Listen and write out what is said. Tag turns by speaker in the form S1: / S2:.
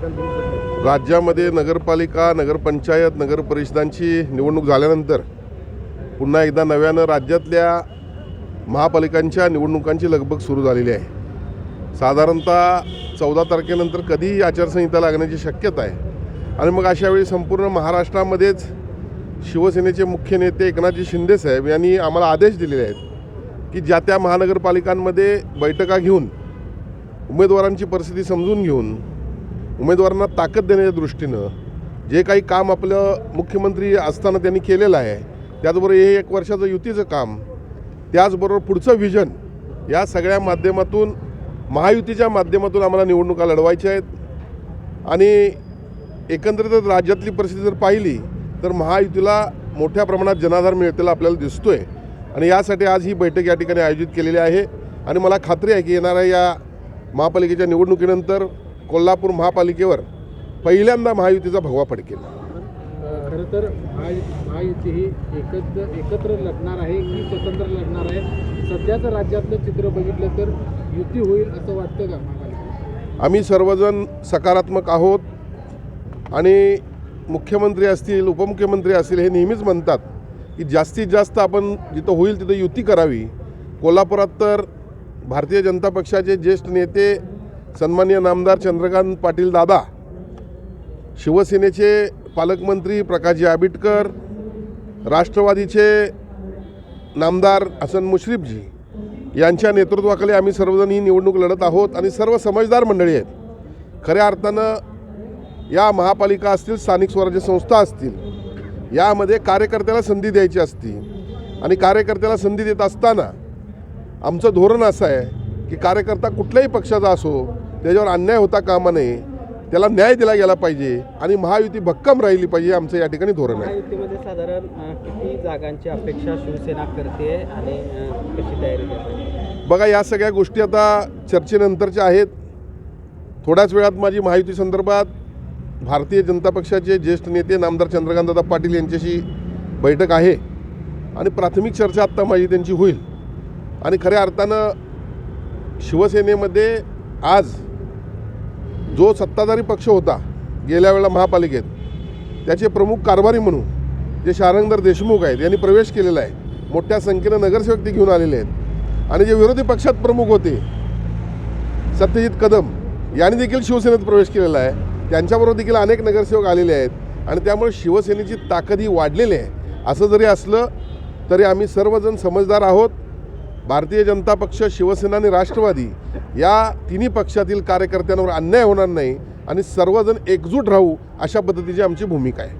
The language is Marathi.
S1: राज्यामध्ये नगरपालिका, नगरपंचायत, नगरपरिषदांची निवडणूक झाल्यानंतर पुन्हा एकदा नव्यानं राज्यातल्या महापालिकांच्या निवडणुकांची लगबग सुरू झालेली आहे। साधारणतः 14 तारखेनंतर कधीही आचारसंहिता लागण्याची शक्यता आहे आणि मग अशावेळी संपूर्ण महाराष्ट्रामध्येच शिवसेनेचे मुख्य नेते एकनाथजी शिंदे साहेब यांनी आम्हाला आदेश दिलेले आहेत की ज्या त्या महानगरपालिकांमध्ये बैठका घेऊन उमेदवारांची परिस्थिती समजून घेऊन उमेदवारांना ताकद देण्याच्या दृष्टीनं जे काही काम आपलं मुख्यमंत्री असताना त्यांनी केलेलं आहे, त्याचबरोबर हे 1 वर्षाचं युतीचं काम, त्याचबरोबर पुढचं व्हिजन, या सगळ्या माध्यमातून महायुतीच्या माध्यमातून आम्हाला निवडणुका लढवायच्या आहेत। आणि एकंदरीतच राज्यातली परिस्थिती जर पाहिली तर महायुतीला मोठ्या प्रमाणात जनाधार मिळतेला आपल्याला दिसतोय आणि यासाठी आज ही बैठक या ठिकाणी आयोजित केलेली आहे। आणि मला खात्री आहे की येणाऱ्या या महापालिकेच्या निवडणुकीनंतर कोल्हापूर महापालिकेवर पहिल्यांदा महायुतीचा भगवा फडकेल।
S2: खरं तर महायुती ही एकत्र लढणार आहे की स्वतंत्र लढणार आहे? सध्याचं राज्यातलं चित्र बघितलं तर युती होईल असं वाटतं का महापालिकेत?
S1: आम्ही सर्वजण सकारात्मक आहोत आणि मुख्यमंत्री असतील, उपमुख्यमंत्री असतील, हे नेहमीच म्हणतात की जास्तीत जास्त आपण जिथं होईल तिथं युती करावी। कोल्हापुरात तर भारतीय जनता पक्षाचे ज्येष्ठ नेते सन्माननीय नामदार चंद्रकांत पाटील दादा, शिवसेनेचे पालकमंत्री प्रकाशजी आबिटकर, राष्ट्रवादीचे नामदार हसन मुश्रीफजी यांच्या नेतृत्वाखाली आम्ही सर्वजण ही निवडणूक लढत आहोत आणि सर्व समजदार मंडळी आहेत। खऱ्या अर्थानं या महापालिका असतील, स्थानिक स्वराज्य संस्था असतील, यामध्ये कार्यकर्त्याला संधी द्यायची असती आणि कार्यकर्त्याला संधी देत असताना आमचं धोरण असं आहे की कार्यकर्ता कुठल्याही पक्षाचा असो त्याच्यावर अन्याय होता कामा नये, त्याला न्याय दिला गेला पाहिजे आणि महायुती भक्कम राहिली पाहिजे, आमचं या ठिकाणी धोरण आहे।
S3: महायुतीमध्ये साधारण किती जागांची अपेक्षा शिवसेना करते आणि कशी तयारी करते?
S1: बघा, या सगळ्या गोष्टी आता चर्चेनंतरच्या आहेत। थोड्याच वेळात माझी महायुती संदर्भात भारतीय जनता पक्षाचे ज्येष्ठ नेते नामदार चंद्रकांतदादा पाटील यांच्याशी बैठक आहे आणि प्राथमिक चर्चा आत्ता माझी त्यांची होईल। आणि खऱ्या अर्थानं शिवसेनेमध्ये आज जो सत्ताधारी पक्ष होता गेल्या वेळेला महापालिकेत, त्याचे प्रमुख कारभारी म्हणून जे शारंगधर देशमुख आहेत यांनी प्रवेश केलेला आहे। मोठ्या संख्येनं नगरसेवक ते घेऊन आलेले आहेत आणि जे विरोधी पक्षात प्रमुख होते सत्यजित कदम यांनी देखील शिवसेनेत प्रवेश केलेला आहे। त्यांच्याबरोबर देखील अनेक नगरसेवक आलेले आहेत आणि त्यामुळे शिवसेनेची ताकद ही वाढलेली आहे। असं जरी असलं तरी आम्ही सर्वजण समजदार आहोत। भारतीय जनता पक्ष, शिवसेना आणि राष्ट्रवादी या तिन्ही पक्षातील कार्यकर्त्यांवर अन्याय होणार नाही आणि सर्वजण एकजूट राहू, अशा पद्धतीची आमची भूमिका आहे।